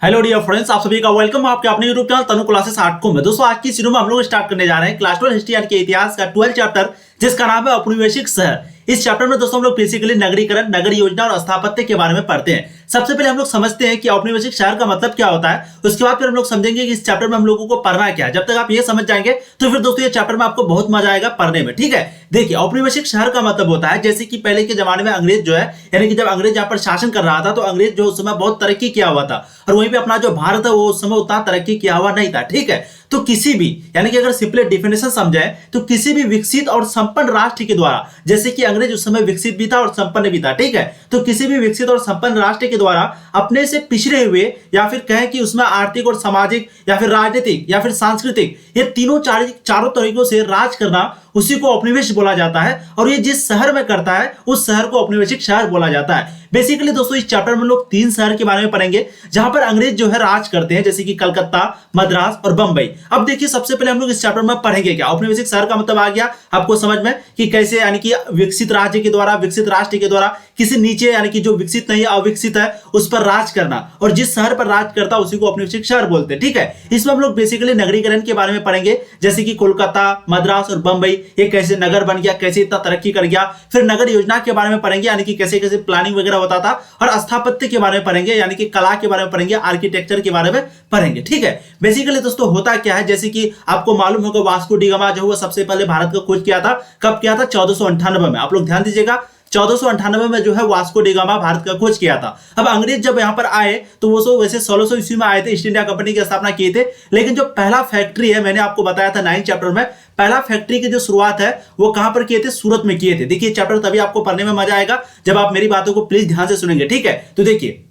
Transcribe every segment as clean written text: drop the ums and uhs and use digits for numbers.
Hello dear friends, आप सभी का वेलकम आपके अपने यूट्यूब चैनल तनु क्लासेस आर्ट को में। दोस्तों आज की वीडियो में हम लोग स्टार्ट करने जा रहे हैं क्लास 12 हिस्ट्री यानी कि इतिहास का 12 चैप्टर, जिसका नाम है औपनिवेशिक शहर। इस चैप्टर में दोस्तों हम लोग बेसिकली नगरीकरण, नगर योजना और स्थापत्य के बारे में पढ़ते हैं। सबसे पहले हम लोग समझते हैं कि औपनिवेशिक शहर का मतलब क्या होता है। उसके बाद फिर हम लोग समझेंगे कि इस चैप्टर में हम लोगों को पढ़ना क्या है। जब तक आप ये समझ जाएंगे तो फिर दोस्तों ये चैप्टर में आपको बहुत मजा आएगा पढ़ने में। ठीक है, देखिए औपनिवेशिक शहर का मतलब होता है जैसे कि पहले के जमाने में अंग्रेज जो है, यानी कि जब अंग्रेज यहाँ पर शासन कर रहा था तो अंग्रेज जो उस समय बहुत तरक्की किया हुआ था और वहीं पे अपना जो भारत है वो उस समय उतना तरक्की किया हुआ नहीं था। ठीक है, तो किसी भी यानी कि अगर सिंपली डेफिनेशन समझाएं तो किसी भी विकसित और संपन्न राष्ट्र के द्वारा, जैसे कि अंग्रेज उस समय विकसित भी था और संपन्न भी था। ठीक है, तो किसी भी विकसित और संपन्न राष्ट्र के द्वारा अपने से पिछड़े हुए या फिर कहें कि उसमें आर्थिक और सामाजिक या फिर राजनीतिक या फिर सांस्कृतिक, ये तीनों चारों तरीकों से राज करना, उसी को औपनिवेश बोला जाता है। और ये जिस शहर में करता है उस शहर को औपनिवेशिक शहर बोला जाता है। बेसिकली दोस्तों इस चैप्टर में लोग 3 शहर के बारे में पढ़ेंगे जहां पर अंग्रेज जो है राज करते हैं, जैसे कि कलकत्ता, मद्रास और बंबई। अब देखिए सबसे पहले हम लोग इस चैप्टर में पढ़ेंगे क्या। औपनिवेशिक शहर का मतलब आ गया आपको समझ में कि कैसे, यानी कि विकसित राज्य के द्वारा, विकसित राष्ट्र के द्वारा किसी नीचे यानी कि जो विकसित नहीं है, अविकसित है, उस पर राज करना, और जिस शहर पर राज करता है उसी को औपनिवेशिक शहर बोलते हैं। ठीक है, इसमें हम लोग बेसिकली नगरीकरण के बारे में पढ़ेंगे, जैसे कि कोलकाता, मद्रास और बंबई ये कैसे नगर बन गया, कैसे इतना तरक्की कर गया। फिर नगर योजना के बारे में पढ़ेंगे, यानी कि कैसे कैसे प्लानिंग वगैरह होता था। और स्थापत्य के बारे में पढ़ेंगे, यानी कि कला के बारे में पढ़ेंगे, आर्किटेक्चर के बारे में पढ़ेंगे। ठीक है, बेसिकली दोस्तों होता क्या है, जैसे कि आपको मालूम होगा वास्को डी गामा जो वो सबसे पहले भारत का खोज किया था। कब किया था? 1498 में। आप लोग ध्यान दीजिएगा, 1498 में जो है वास्को डी गामा भारत का खोज किया था। अब अंग्रेज जब यहाँ पर आए तो वो सो वैसे 1600 ईस्वी में आए थे, ईस्ट इंडिया कंपनी की स्थापना किए थे। लेकिन जो पहला फैक्ट्री है, मैंने आपको बताया था 9 चैप्टर में, पहला फैक्ट्री की जो शुरुआत है वो कहां पर किए थे? सूरत में किए थे। देखिए चैप्टर तभी आपको पढ़ने में मजा आएगा जब आप मेरी बातों को प्लीज ध्यान से सुनेंगे। ठीक है, तो देखिए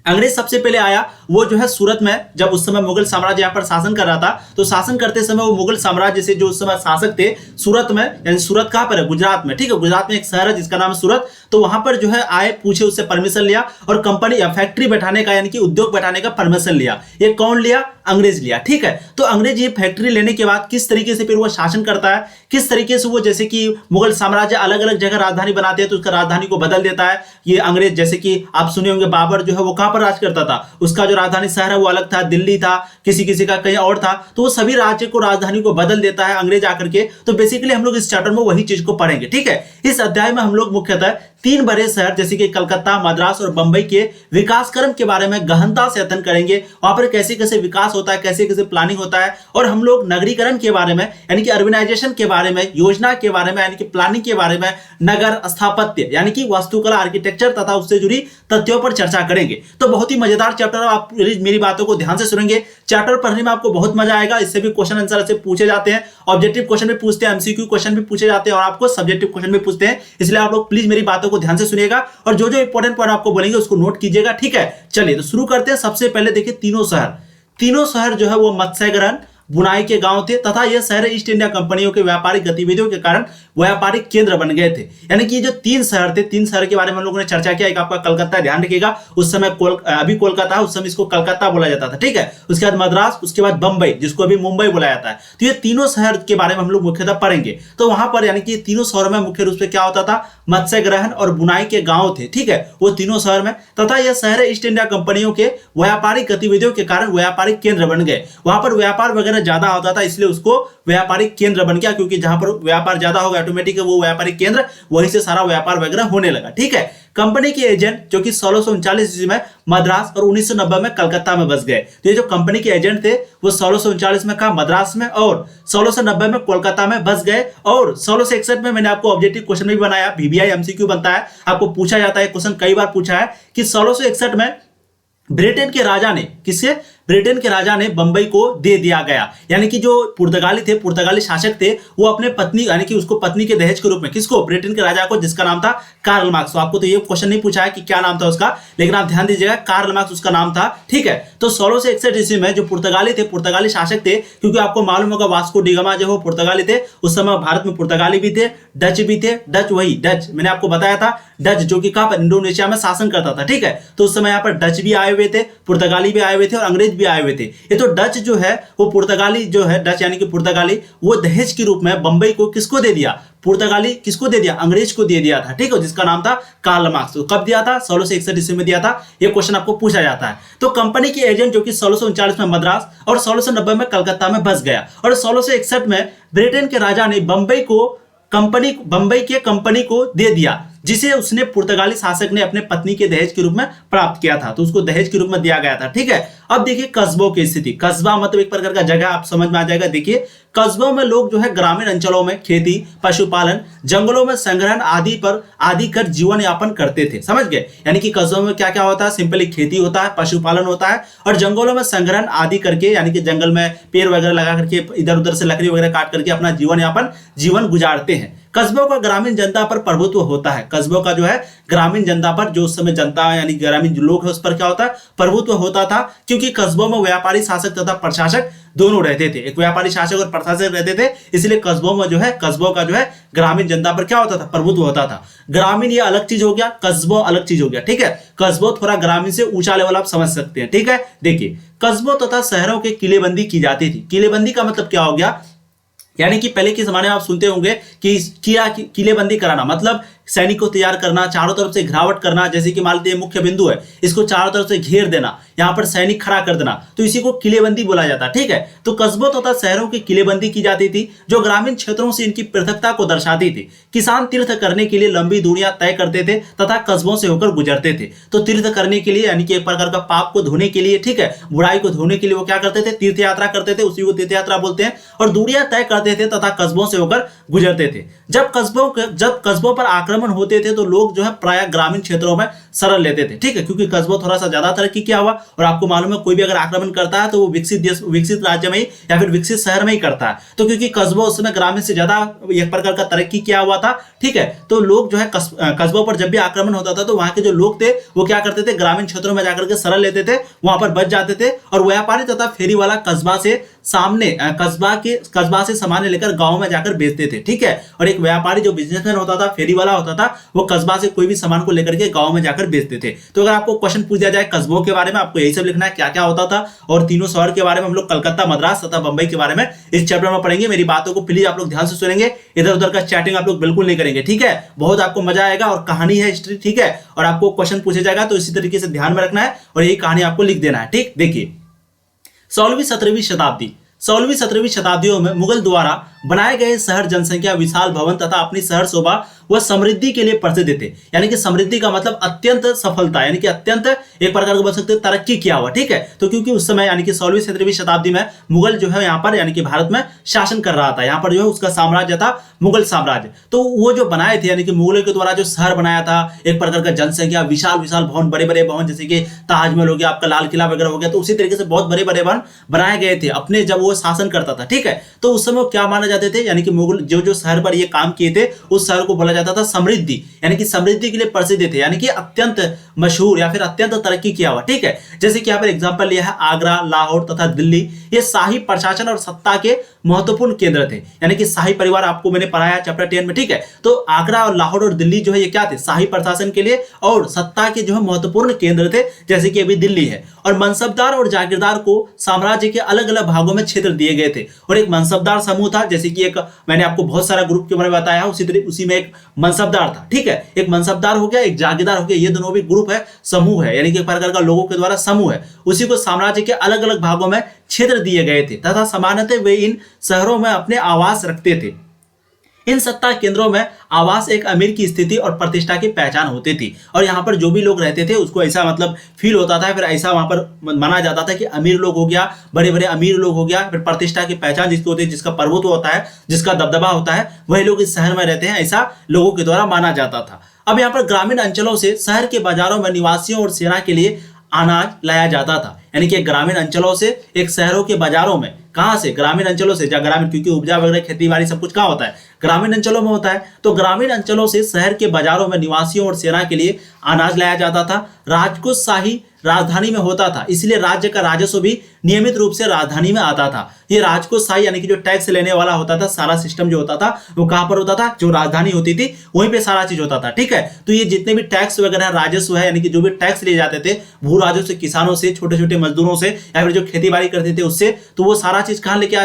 अंग्रेज सबसे पहले आया वो जो है सूरत में, जब उस समय मुगल साम्राज्य यहाँ पर शासन कर रहा था। तो शासन करते समय वो मुगल साम्राज्य से जो उस समय शासक थे सूरत में, यानी सूरत कहां पर है? गुजरात में। ठीक है, गुजरात में एक शहर है जिसका नाम है सूरत। तो वहां पर जो है आए, पूछे, उससे परमिशन लिया और कंपनी या फैक्ट्री बैठाने का, यानी कि उद्योग बैठाने का परमिशन लिया। ये कौन लिया? अंग्रेज लिया। ठीक है, तो अंग्रेज ये फैक्ट्री लेने के बाद किस तरीके से फिर वो शासन करता है, किस तरीके से वो, जैसे कि मुगल साम्राज्य अलग अलग जगह राजधानी बनाते हैं तो उसका राजधानी को बदल देता है ये अंग्रेज। जैसे कि आप सुने होंगे बाबर जो है वो कहां पर राज करता था, उसका जो राजधानी शहर है वो अलग था, दिल्ली था, किसी किसी का कहीं और था। तो वो सभी राज्य को, राजधानी को बदल देता है अंग्रेज आकर के। तो बेसिकली हम लोग इस चैप्टर में वही चीज को पढ़ेंगे। ठीक है, इस अध्याय में हम लोग मुख्यतः 3 बड़े शहर जैसे कि कलकत्ता, मद्रास और बंबई के विकास क्रम के बारे में गहनता से अध्ययन करेंगे। वहां पर कैसे कैसे विकास होता है, कैसे कैसे प्लानिंग होता है। और हम लोग नगरीकरण के बारे में, यानी कि अर्बनाइजेशन के बारे में, योजना के बारे में, यानी कि प्लानिंग के बारे में, नगर स्थापत्य यानी कि वास्तुकला, आर्किटेक्चर तथा उससे जुड़ी तथ्यों पर चर्चा करेंगे। तो बहुत ही मजेदार चैप्टर है, आप मेरी बातों को ध्यान से सुनेंगे। चैप्टर पढ़ने में आपको बहुत मजा आएगा। इससे भी क्वेश्चन आंसर से पूछे जाते हैं, ऑब्जेक्टिव क्वेश्चन भी पूछते हैं, एमसीक्यू क्वेश्चन भी पूछे जाते हैं और आपको सब्जेक्टिव क्वेश्चन भी पूछते हैं। इसलिए आप लोग प्लीज मेरी बातों को ध्यान से सुनिएगा और जो जो इंपॉर्टेंट पॉइंट आपको बोलेंगे उसको नोट कीजिएगा। ठीक है, चलिए तो शुरू करते हैं। सबसे पहले देखिए तीनों शहर जो है वो मत्स्य ग्रहण, बुनाई के गांव थे तथा यह शहर ईस्ट इंडिया कंपनियों के व्यापारिक गतिविधियों के कारण व्यापारिक केंद्र बन गए थे। यानी कि जो 3 शहर थे, 3 शहर के बारे में हम लोगों ने चर्चा किया। एक आपका कलकत्ता, ध्यान रखिएगा उस समय अभी कोलकाता, उस समय इसको कलकत्ता बोला जाता था। ठीक है, उसके बाद मद्रास, उसके बाद बंबई जिसको अभी मुंबई बोला जाता है। तो ये तीनों शहर के बारे में हम लोग मुख्यतः पढ़ेंगे। तो वहां पर यानी कि तीनों शहरों में मुख्य रूप से क्या होता था? मत्स्य ग्रहण और बुनाई के गांव थे। ठीक है, वो तीनों शहर में, तथा यह शहर ईस्ट इंडिया कंपनियों के व्यापारिक गतिविधियों के कारण व्यापारिक केंद्र बन गए। वहां पर व्यापार वगैरह ज्यादा होता था, इसलिए उसको व्यापारिक केंद्र बन गया, क्योंकि जहां पर व्यापार ज्यादा होगा ऑटोमेटिक वो व्यापारिक केंद्र, वहीं से सारा व्यापार वगैरह होने लगा। ठीक है, कंपनी के एजेंट जो कि 1639 ईस्वी में मद्रास और 1990 में कलकत्ता में बस गए। तो ये जो कंपनी के एजेंट थे वो 1639 में कहा मद्रास में और 1690 में कोलकाता में बस गए। और 1661 में मैंने आपको ऑब्जेक्टिव क्वेश्चन भी बनाया, बीबीआई एमसीक्यू बनता है, आपको पूछा जाता है, क्वेश्चन कई बार पूछा है कि 1661 में ब्रिटेन के राजा ने, किससे? ब्रिटेन के राजा ने बंबई को दे दिया गया। यानी कि जो पुर्तगाली थे, पुर्तगाली शासक थे, वो अपने पत्नी, यानी कि उसको पत्नी के दहेज के रूप में, किसको? ब्रिटेन के राजा को, जिसका नाम था कार्ल मार्क्स। तो आपको तो ये क्वेश्चन नहीं पूछा है कि क्या नाम था उसका, लेकिन आप ध्यान दीजिएगा कार्ल मार्क्स उसका नाम था। ठीक है, तो 1661 ईस्वी में जो पुर्तगाली थे, पुर्तगाली शासक थे, क्योंकि आपको मालूम होगा वास्को डी गामा जो पुर्तगाली थे। उस समय भारत में पुर्तगाली भी थे, डच भी थे। डच वही डच मैंने आपको बताया था, डच जो कि कहां पर? इंडोनेशिया में शासन करता था। ठीक है, तो उस समय यहाँ पर डच भी आए हुए थे, पुर्तगाली भी आए हुए थे और अंग्रेज अंग्रेज भी आए हुए थे। ये तो डच जो है वो पुर्तगाली जो है, डच यानी कि पुर्तगाली, वो दहेज के रूप में बंबई को किसको दे दिया, पुर्तगाली किसको दे दिया, अंग्रेज को दे दिया था, ठीक है, जिसका नाम था कार्ल मार्क्स। तो कब दिया था, 1661 ईस्वी में दिया था। ये क्वेश्चन आपको पूछा जाता है। तो कंपनी के एजेंट जो कि 1639 में मद्रास और 1690 में कलकत्ता में बस गया और 1661 में ब्रिटेन के राजा ने बंबई के कंपनी को दे दिया, जिसे उसने पुर्तगाली शासक ने अपने पत्नी के दहेज के रूप में प्राप्त किया था। तो उसको दहेज के रूप में दिया गया था, ठीक है। अब देखिए कस्बों की स्थिति। कस्बा मतलब एक प्रकार का जगह, आप समझ में आ जाएगा। देखिए कस्बों में लोग जो है ग्रामीण अंचलों में खेती, पशुपालन, जंगलों में संग्रहण आदि कर जीवन यापन करते थे, समझ गए। यानी कि कस्बों में क्या क्या होता है, सिंपली खेती होता है, पशुपालन होता है और जंगलों में संग्रहण आदि करके, यानी कि जंगल में पेड़ वगैरह लगा करके इधर उधर से लकड़ी वगैरह काट करके अपना जीवन गुजारते हैं। कस्बों का ग्रामीण जनता पर प्रभुत्व होता है। कस्बों का जो है ग्रामीण जनता पर, जो उस समय जनता यानी ग्रामीण लोग है उस पर क्या होता है, प्रभुत्व होता था, क्योंकि कस्बों में व्यापारी शासक तथा प्रशासक दोनों रहते थे। एक व्यापारी शासक और प्रशासक रहते थे, इसलिए कस्बों में जो है, कस्बों का जो है ग्रामीण जनता पर क्या होता था, प्रभुत्व होता था। ग्रामीण ये अलग चीज हो गया, कस्बों अलग चीज हो गया, ठीक है। कस्बों थोड़ा ग्रामीण से ऊंचा लेवल आप समझ सकते हैं, ठीक है। देखिए कस्बों तथा शहरों के किलेबंदी की जाती थी। किलेबंदी का मतलब क्या हो गया, यानी कि पहले के जमाने में आप सुनते होंगे कि किलेबंदी कराना मतलब सैनिक को तैयार करना, चारों तरफ से घेरावट करना, जैसे कि मान लीजिए मुख्य बिंदु है, इसको चारों तरफ से घेर देना, यहां पर सैनिक खड़ा कर देना, तो इसी को किलेबंदी बोला जाता है, ठीक है। तो कस्बों तथा शहरों की किलेबंदी की जाती थी, जो ग्रामीण क्षेत्रों से इनकी पृथकता को दर्शाती थी। किसान तीर्थ करने के लिए लंबी दूरियां तय करते थे तथा कस्बों से होकर गुजरते थे। तो तीर्थ करने के लिए यानी कि एक प्रकार का पाप को धोने के लिए, ठीक है, बुराई को धोने के लिए वो क्या करते थे, तीर्थ यात्रा करते थे, उसी को तीर्थ यात्रा बोलते हैं, और दूरियां तय करते थे तथा कस्बों से होकर गुजरते थे। जब कस्बों पर आक्रमण होते थे तो लोग जो है प्राय ग्रामीण क्षेत्रों में शरण लेते थे, ठीक है, क्योंकि कस्बों थोड़ा सा ज्यादा तरक्की किया हुआ, और आपको मालूम है कोई भी अगर आक्रमण करता है तो वो विकसित राज्य में ही या फिर विकसित शहर में ही करता है। तो क्योंकि कस्बों उस समय ग्रामीण से ज्यादा एक प्रकार का तरक्की किया हुआ था, ठीक है, तो लोग जो है कस्बों पर जब भी आक्रमण होता था तो वहां के जो लोग थे वो क्या करते थे, ग्रामीण क्षेत्रों में जाकर के शरण लेते थे, वहां पर बच जाते थे, और व्यापारी तथा फेरी वाला कस्बा से सामान लेकर गांव में जाकर बेचते थे, ठीक है। और एक व्यापारी जो बिजनेसमैन होता था, फेरी वाला होता था, वो कस्बा से कोई भी सामान को लेकर के गांव में जाकर बेचते थे। तो अगर आपको क्वेश्चन पूछ दिया जाए कस्बों के बारे में, आपको यही सब लिखना है क्या क्या होता था, और तीनों शहर के बारे में हम लोग कलकत्ता, मद्रास तथा बंबई के बारे में इस चैप्टर में पढ़ेंगे। मेरी बातों को प्लीज आप लोग ध्यान से सुनेंगे, इधर उधर का चैटिंग आप लोग बिल्कुल नहीं करेंगे, ठीक है। बहुत आपको मजा आएगा, और कहानी है हिस्ट्री, ठीक है, और आपको क्वेश्चन पूछा जाएगा तो इसी तरीके से ध्यान में रखना है और यही कहानी आपको लिख देना है, ठीक। देखिए 16वीं-17वीं शताब्दियों में मुगल द्वारा बनाए गए शहर जनसंख्या, विशाल भवन तथा अपनी शहर शोभा व समृद्धि के लिए प्रसिद्ध थे। यानी कि समृद्धि का मतलब अत्यंत सफलता, यानी कि अत्यंत एक प्रकार को बोल सकते हैं तरक्की किया हुआ, ठीक है। तो क्योंकि उस समय यानी कि 16वीं-17वीं शताब्दी में मुगल जो है यहाँ पर यानी कि भारत में शासन कर रहा था, यहाँ पर जो है उसका साम्राज्य था मुगल साम्राज्य। तो वो जो बनाए थे यानी कि मुगलों के द्वारा जो शहर बनाया था, एक प्रकार का जनसंख्या, विशाल विशाल भवन, बड़े बड़े भवन, जैसे कि ताजमहल हो गया, आपका लाल किला वगैरह हो गया, तो उसी तरीके से बहुत बड़े बड़े भवन बनाए गए थे अपने, जब वो शासन करता था, ठीक है। तो उस समय क्या माना जाते थे, यानी कि मुगल जो शहर पर ये काम किए थे उस शहर को बोला जाता था समृद्धि, यानी कि समृद्धि के लिए प्रसिद्ध थे, यानी कि अत्यंत मशहूर या फिर अत्यंत तरक्की किया हुआ, ठीक है। जैसे कि यहाँ पर एग्जांपल लिया है आगरा, लाहौर तथा दिल्ली, ये शाही प्रशासन और सत्ता के महत्वपूर्ण केंद्र थे। यानी कि शाही परिवार आपको मैंने पढ़ाया चैप्टर 10 में, ठीक है। तो आगरा और लाहौर और दिल्ली जो है ये क्या थे, शाही प्रशासन के लिए और सत्ता के जो है महत्वपूर्ण केंद्र थे, जैसे कि अभी दिल्ली है। और मनसबदार और जागीरदार को साम्राज्य के अलग अलग भागों में क्षेत्र दिए गए थे, और एक मनसबदार समूह था, जैसे कि एक मैंने आपको बहुत सारा ग्रुप के बारे में बताया, उसी में एक मनसबदार था, ठीक है। एक मनसबदार हो गया, एक जागीरदार हो गया, ये दोनों भी ग्रुप है, समूह है, यानी कि एक प्रकार का लोगों के द्वारा समूह है। उसी को साम्राज्य के अलग अलग भागों में क्षेत्र दिए गए थे तथा सामान्यतः वे इन शहरों में अपने आवास रखते थे। इन सत्ता केंद्रों में आवास एक अमीर की स्थिति और प्रतिष्ठा की पहचान होती थी, और यहाँ पर जो भी लोग रहते थे उसको ऐसा मतलब फील होता था, फिर ऐसा वहां पर माना जाता था कि अमीर लोग हो गया, बड़े बड़े अमीर लोग हो गया, फिर प्रतिष्ठा की पहचान जिसकी होती है, जिसका प्रभुत्व होता है, जिसका दबदबा होता है, वही लोग इस शहर में रहते हैं, ऐसा लोगों के द्वारा माना जाता था। अब यहाँ पर ग्रामीण अंचलों से शहर के बाजारों में निवासियों और सेना के लिए अनाज लाया जाता था, यानी कि ग्रामीण अंचलों से एक शहरों के बाजारों में कहाँ से? ग्रामीण अंचलों से। जहाँ ग्रामीण, क्योंकि उपजा वगैरह खेती बाड़ी सब कुछ कहाँ होता है? ग्रामीण अंचलों में होता है। तो ग्रामीण अंचलों से शहर के बाजारों में निवासियों और सेना के लिए अनाज लाया जाता था। राजकोष शाही राजधानी में होता था, इसलिए राज्य का राजस्व भी नियमित रूप से राजधानी में आता था। ये राजकोष शाही यानी कि जो टैक्स लेने वाला होता था, सारा सिस्टम जो होता था वो कहां पर होता था? जो राजधानी होती थी वहीं पे सारा चीज होता था। ठीक है, तो ये जितने भी टैक्स वगैरह राजस्व है, यानी कि जो भी टैक्स लिए जाते थे भू राजस्व से, किसानों से, छोटे छोटे मजदूरों से, या फिर जो खेती बाड़ी करते थे उससे, तो वो सारा चीज कहां लेके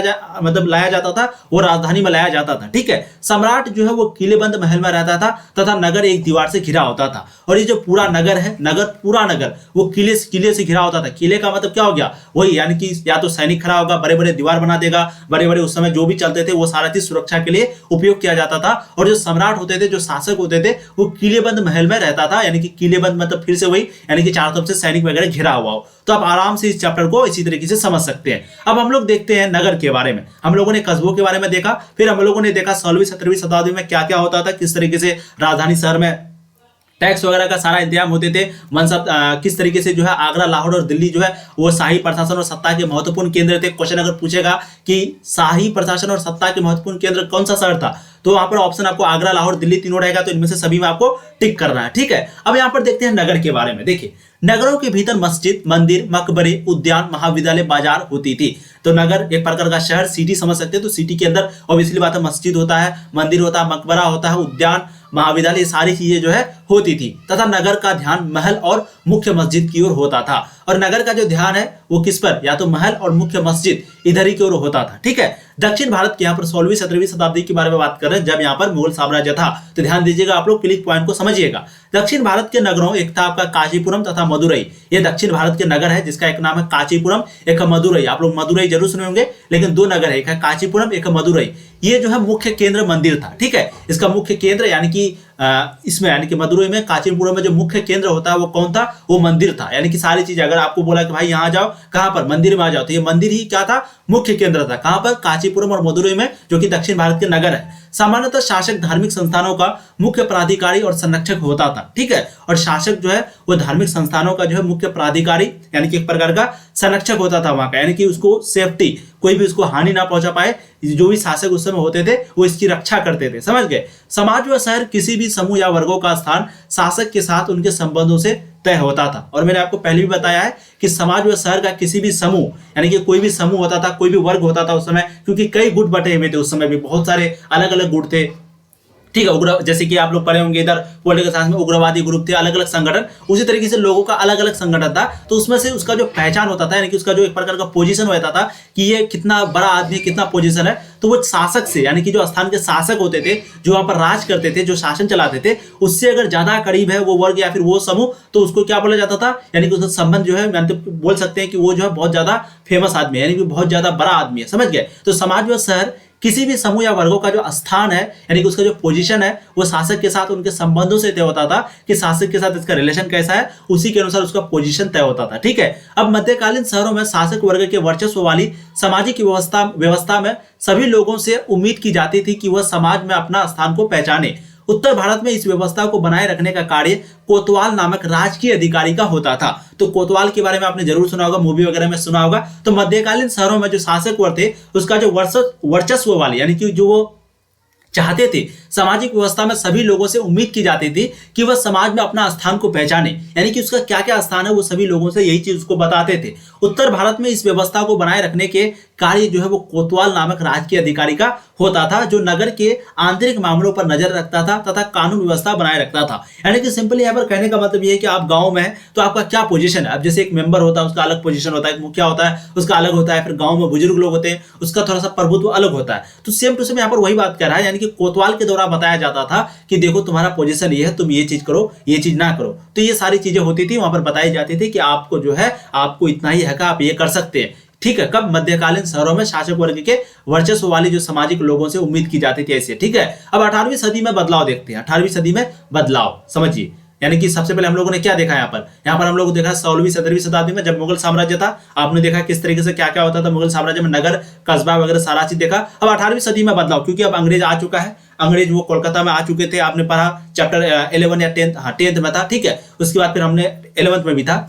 मतलब लाया जाता था? वो राजधानी में लाया जाता था। ठीक है, सम्राट जो है वो किलेबंद महल में रहता था तथा नगर एक दीवार से घिरा होता था। और ये जो पूरा नगर है, पूरा नगर वो किले से घिरा होता था। किले का मतलब क्या हो गया? वही, यानी कि या तो सैनिक खड़ा होगा, बड़े बड़े दीवार बना देगा, बड़े बड़े उस समय जो भी चलते थे वो सारा चीज सुरक्षा के लिए उपयोग किया जाता था। और जो सम्राट होते थे, जो शासक होते थे, वो किलेबंद महल में रहता था। यानी कि किलेबंद मतलब फिर से वही, यानी कि चारों तरफ से सैनिक वगैरह घिरा हुआ हो। तो आप आराम से इस चैप्टर को इसी तरीके से समझ सकते हैं। अब हम लोग देखते हैं नगर के बारे में। हम लोगों ने कस्बों के बारे में देखा, फिर हम लोगों ने देखा 16वीं 17वीं शताब्दी में क्या क्या होता था, किस तरीके से राजधानी शहर में टैक्स वगैरह का सारा इंतजाम होते थे, मनसब किस तरीके से जो है आगरा, लाहौर और दिल्ली जो है वो शाही प्रशासन और सत्ता के महत्वपूर्ण केंद्र थे। क्वेश्चन अगर पूछेगा कि शाही प्रशासन और सत्ता के महत्वपूर्ण केंद्र कौन सा शहर था, तो वहां पर ऑप्शन आपको आगरा, लाहौर, दिल्ली तीनों रहेगा। तो इनमें से सभी में आपको टिक करना है। ठीक है, अब यहाँ पर देखते हैं नगर के बारे में। देखिए, नगरों के भीतर मस्जिद, मंदिर, मकबरे, उद्यान, महाविद्यालय, बाजार होती थी। तो नगर एक प्रकार का शहर, सिटी समझ सकते हैं। तो सिटी के अंदर ऑब्वियसली बात है मस्जिद होता है, मंदिर होता है, मकबरा होता है, उद्यान, महाविद्यालय, सारी चीजें जो है होती थी। तथा नगर का ध्यान महल और मुख्य मस्जिद की ओर होता था। और नगर का जो ध्यान है वो किस पर? या तो महल और मुख्य मस्जिद इधर ही की ओर होता था। ठीक है, दक्षिण भारत के यहाँ पर 16वीं 17वीं शताब्दी के बारे में बात कर रहे हैं, जब यहाँ पर मुगल साम्राज्य था। तो ध्यान दीजिएगा, आप लोग क्लिक पॉइंट को समझिएगा। दक्षिण भारत के नगरों, एक था आपका कांचीपुरम तथा मदुरई। ये दक्षिण भारत के नगर है, जिसका एक नाम है कांचीपुरम, एक है मदुरई। आप लोग मदुरई जरूर सुने होंगे, लेकिन दो नगर है, एक है कांचीपुरम, एक है मदुरई। ये जो है मुख्य केंद्र मंदिर था। ठीक है, इसका मुख्य केंद्र यानी कि इसमें, यानी कि मदुरई में, कांचीपुरम में जो मुख्य केंद्र होता है वो कौन था? वो मंदिर था। यानी कि सारी चीजें, अगर आपको बोला कि भाई यहाँ जाओ, कहां पर? मंदिर में आ जाओ, तो ये मंदिर ही क्या था? मुख्य केंद्र था। कहां पर? कांचीपुरम और मदुरई में, जो कि दक्षिण भारत के नगर है। सामान्यतः शासक धार्मिक संस्थानों का मुख्य प्राधिकारी और संरक्षक होता था। ठीक है, और शासक जो है वो धार्मिक संस्थानों का जो है मुख्य प्राधिकारी यानी कि एक प्रकार का संरक्षक होता था वहां का, यानी कि उसको सेफ्टी, कोई भी उसको हानि ना पहुंचा पाए। जो भी शासक उस समय होते थे वो इसकी रक्षा करते थे। समझ गए? समाज व शहर किसी भी समूह या वर्गों का स्थान शासक के साथ उनके संबंधों से तय होता था। और मैंने आपको पहले भी बताया है कि समाज व शहर का किसी भी समूह, यानी कि कोई भी समूह होता था, कोई भी वर्ग होता था उस समय, क्योंकि कई गुट बटे हुए थे उस समय भी, बहुत सारे अलग अलग गुट थे। ठीक है, उग्र, जैसे कि आप लोग पढ़े होंगे इधर पॉलिटिकल साइंस में, उग्रवादी ग्रुप थे, अलग अलग संगठन। उसी तरीके से लोगों का अलग अलग संगठन था। तो उसमें से उसका जो पहचान होता था, यानी कि उसका जो एक प्रकार का पोजीशन होता था कि ये कितना बड़ा आदमी, कितना पोजीशन है, तो वो शासक से, यानी कि जो स्थान के शासक होते थे, जो वहां पर राज करते थे, जो शासन चलाते थे, उससे अगर ज्यादा करीब है वो वर्ग या फिर वो समूह, तो उसको क्या बोला जाता था? यानी कि उसका संबंध जो है, तो बोल सकते हैं कि वो जो है बहुत ज्यादा फेमस आदमी है, यानी कि बहुत ज्यादा बड़ा आदमी है। समझ गए? तो समाज व शहर किसी भी समूह या वर्गों का जो स्थान है, यानी कि उसका जो पोजीशन है, वो शासक के साथ उनके संबंधों से तय होता था कि शासक के साथ इसका रिलेशन कैसा है, उसी के अनुसार उसका पोजीशन तय होता था। ठीक है, अब मध्यकालीन शहरों में शासक वर्ग के वर्चस्व वाली सामाजिक व्यवस्था में सभी लोगों से उम्मीद की जाती थी कि वह समाज में अपना स्थान को पहचाने। उत्तर भारत में इस व्यवस्था को बनाए रखने का कार्य कोतवाल नामक राजकीय अधिकारी का होता था। तो कोतवाल के बारे में आपने जरूर सुना होगा, मूवी वगैरह में सुना होगा। तो मध्यकालीन शहरों में जो शासक वर्ग थे, उसका जो वर्चस्व वाली, यानी कि जो वो चाहते थे, सामाजिक व्यवस्था में सभी लोगों से उम्मीद की जाती थी कि वह समाज में अपना स्थान को पहचाने, यानी कि उसका क्या क्या स्थान है वो सभी लोगों से यही चीज उसको बताते थे। उत्तर भारत में इस व्यवस्था को बनाए रखने के कार्य जो है वो कोतवाल नामक राजकीय अधिकारी का होता था, जो नगर के आंतरिक मामलों पर नजर रखता था तथा कानून व्यवस्था बनाए रखता था। यानी कि सिंपली यहाँ पर कहने का मतलब ये है कि आप गांव में हैं तो आपका क्या पोजीशन है। अब जैसे एक मेंबर होता है उसका अलग पोजीशन होता है, एक मुखिया होता है उसका अलग होता है, फिर गांव में बुजुर्ग लोग होते हैं उसका थोड़ा सा प्रभुत्व अलग होता है। तो सेम टू सेम यहाँ पर वही बात कर रहा है, यानी कि कोतवाल के द्वारा बताया जाता था कि देखो तुम्हारा पोजीशन ये है, तुम ये चीज करो, ये चीज ना करो। तो ये सारी चीजें होती थी, वहां पर बताई जाती थी कि आपको जो है आपको इतना ही है, आप ये कर सकते हैं। ठीक है, कब? मध्यकालीन शहरों में शासक वर्ग के वर्चस्व वाली जो सामाजिक लोगों से उम्मीद की जाती थी ऐसे। ठीक है, अब 18वीं सदी में बदलाव देखते हैं। 18वीं सदी में बदलाव समझिए, यानी कि सबसे पहले हम लोगों ने क्या देखा यहाँ पर हम लोग देखा 16वीं 17वीं शताब्दी में जब मुगल साम्राज्य था, आपने देखा किस तरीके से क्या क्या होता था मुगल साम्राज्य में, नगर कस्बा वगैरह सारा चीज देखा। अब 18वीं सदी में बदलाव, क्योंकि अब अंग्रेज आ चुका है, अंग्रेज वो कोलकाता में आ चुके थे, आपने पढ़ा चैप्टर 11 या 10th, हाँ 10th में था। ठीक है, उसके बाद फिर हमने 11th में भी था।